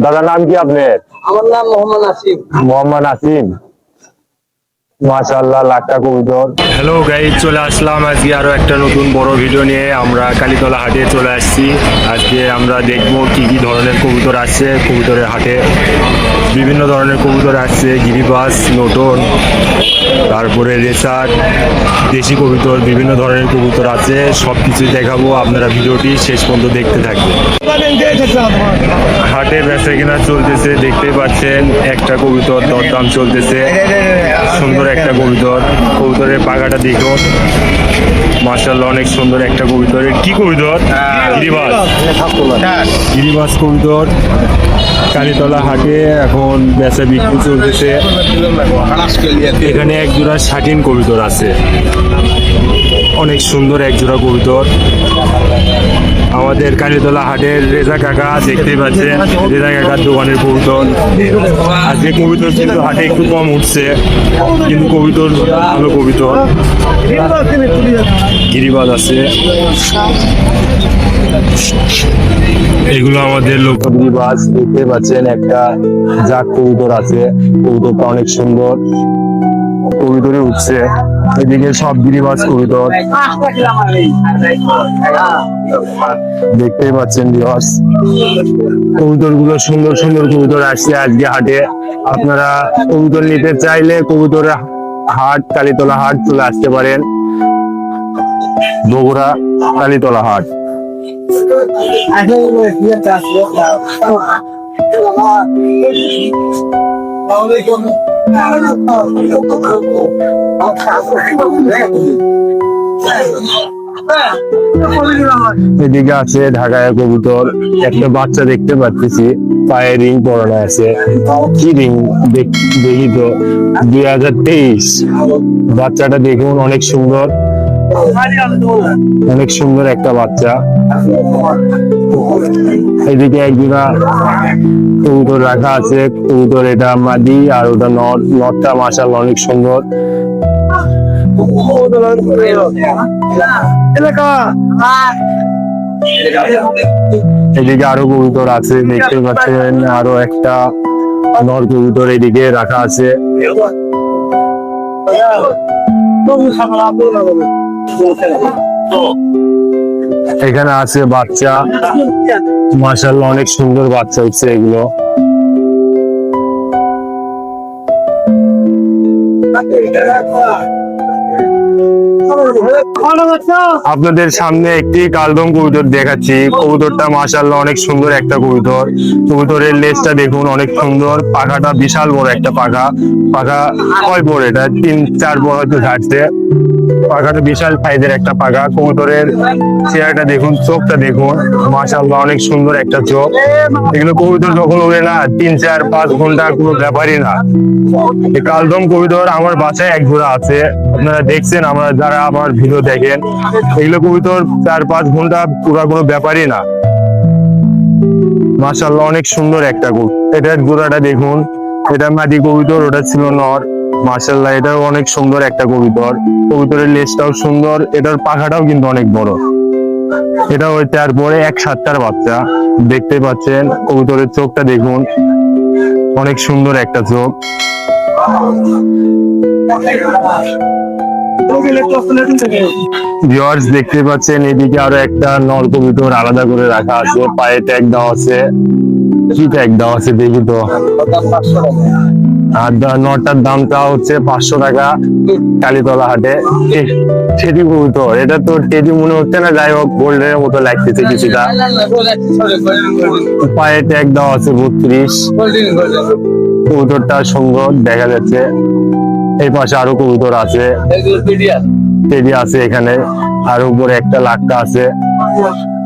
দাদার নাম কি আপনার? আমার নাম মোহাম্মদ আসিফ। মোহাম্মদ আসিম, মাশাআল্লাহ, লাখটা কবুতর। হ্যালো গাইস, চলে আসলাম আজকে আরো একটা নতুন বড় ভিডিও নিয়ে। আমরা কালীতলা হাটে চলে আসছি। আজকে আমরা দেখবো কি কি ধরনের কবুতর আসছে কবুতরের হাটে। বিভিন্ন ধরনের কবুতর আসছে, গিরিবাজ, নোটন, তারপরে রেসার, দেশি কবুতর, বিভিন্ন ধরনের কবুতর আছে। সবকিছু দেখাবো, আপনারা ভিডিওটি শেষ পর্যন্ত দেখতে থাকবেন। হাটে বেচা কেনা চলতেছে, দেখতে পাচ্ছেন। একটা কবুতর দরদাম চলতেছে, সুন্দর একটা কবুতর। কবুতরের পাখাটা দেখো, মাশাআল্লাহ, অনেক সুন্দর একটা কবুতর। কি কবুতর? গিরিবাজ। গিরিবাজ কবুতর কালীতলা হাটে এখন বেচা বিক্রি চলতেছে। এখানে এক জোড়া শাটিন কবুতর আছে, অনেক সুন্দর এক জোড়া কবুতর। আমাদের কালীতলা হাটের রেজা কাকা, দেখতে পাচ্ছেন রেজা কাকার দোকানের কবুতর। আজকে কবুতর কিন্তু হাটে একটু কম উঠছে, কিন্তু কবুতর ভালো কবুতর। গিরিবাজ আছে, এগুলো আমাদের লোকাল গিরিবাজ। দেখতে পাচ্ছেন একটা জাক কবুতর আছে, কবুতরটা অনেক সুন্দর, কবুতরে উঠছে। এদিকে সব গিরিবাজ কবুতর দেখতেই পাচ্ছেন ভিউয়ার্স। কবুতর গুলো সুন্দর সুন্দর কবুতর আসছে আজকে হাটে। আপনারা কবুতর নিতে চাইলে কবুতরের হাট, কালীতলা হাট চলে আসতে পারেন, বগুড়া কালীতলা হাট। এদিকে আছে ঢাকায় কবুতর, একটা বাচ্চা দেখতে পাচ্ছি, পায়ে রিং পরানো আছে। কি রিং দেখি তো, 2023। বাচ্চাটা দেখুন, অনেক সুন্দর, অনেক সুন্দর একটা বাচ্চা। এদিকে একজোড়া কবুতর রাখা আছে। কবুতর এটা মাদি আর ওটা নর। নরটা মাশাআল্লাহ অনেক সুন্দর। এদিকে আরো কবুতর আছে, দেখতে পাচ্ছেন। আরো একটা নর কবুতর এদিকে রাখা আছে। এখানে আছে বাচ্চা, মাশাআল্লাহ অনেক সুন্দর বাচ্চা হচ্ছে এগুলো। আপনাদের সামনে একটি কালদম কবুতর দেখাচ্ছি। কবুতরটা মাশাআল্লাহ অনেক সুন্দর একটা কবুতর। কবুতরের লেজটা দেখুন, অনেক সুন্দর। পাখাটা বিশাল বড় একটা পাখা। পাখা কয় বড়? এটা 3-4 বড় হয়তো ঝাড়ছে। পাখাটা বিশাল সাইজের একটা পাখা। কবুতরের চেহারাটা দেখুন, চোখটা দেখুন, মাশাআল্লাহ অনেক সুন্দর একটা চোখ। এগুলো কবুতর যখন ওড়ে না, 3-4-5 ঘন্টা কোনো ব্যাপারই না। এই কালদম কবুতর আমার বাসায় এক জোড়া আছে, আপনারা দেখছেন, আমরা যারা আমার ভিডিও দেখেন। এগুলো কবুতর 4-5 ঘন্টা পুরা কোনো ব্যাপারই না। মাশাআল্লাহ অনেক সুন্দর একটা কবুতর। এটার জোড়াটা দেখুন, এটা মাদি কবুতর, ওটা ছিল নর। মাশাআল্লাহ এটাও অনেক সুন্দর একটা কবুতর। কবুতরের লেজটাও সুন্দর, এটার পাখাটাও কিন্তু অনেক বড়। এটা ওই তারপরে 1-7টার বাচ্চা, দেখতে পাচ্ছেন। কবুতরের চোখটা দেখুন, অনেক সুন্দর একটা চোখ। ভিউয়ার্স দেখতে পাচ্ছেন, এদিকে আরো একটা নর কবুতর আলাদা করে রাখা আছে, পায়ে ট্যাগ দেওয়া আছে। কি ট্যাগ দেওয়া আছে দেখি তো। আর নটার দামটা হচ্ছে 500 টাকা কালীতলা হাটে। টেডি কবুতর, এটা তো টেডি মনে হচ্ছে না, যাই হোক গোল্ডের মতো লাগতেছে কিছুটা। পায়ে ট্যাগ দেওয়া আছে 32। কবুতরটা সুন্দর দেখা যাচ্ছে। এই পাশে আরো কবুতর আছে, টেডি আছে এখানে। আর উপরে একটা লাক্কা আছে,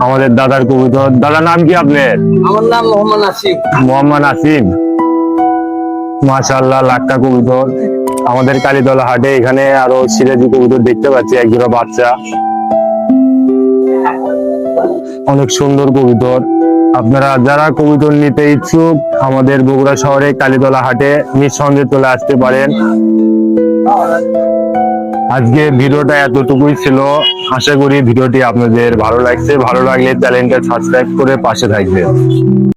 আমাদের দাদার কবুতর। দাদার নাম কি আপনার? আমার নাম মোহাম্মদ আসিফ। মোহাম্মদ আসিম, মাশাআল্লাহ লাক্কা কবুতর আমাদের কালীতলা হাটে। এখানে আরো সিরাজি কবুতর দেখতে পাচ্ছি, এক জোড়া বাচ্চা, অনেক সুন্দর কবুতর। আপনারা যারা কবুতর নিতে ইচ্ছুক, আমাদের বগুড়া শহরে কালীতলা হাটে নিঃসন্দেহে চলে আসতে পারেন। আজকে ভিডিওটা এতটুকুই ছিল। আশা করি ভিডিওটি আপনাদের ভালো লাগছে। ভালো লাগলে চ্যানেলটা সাবস্ক্রাইব করে পাশে থাকবেন।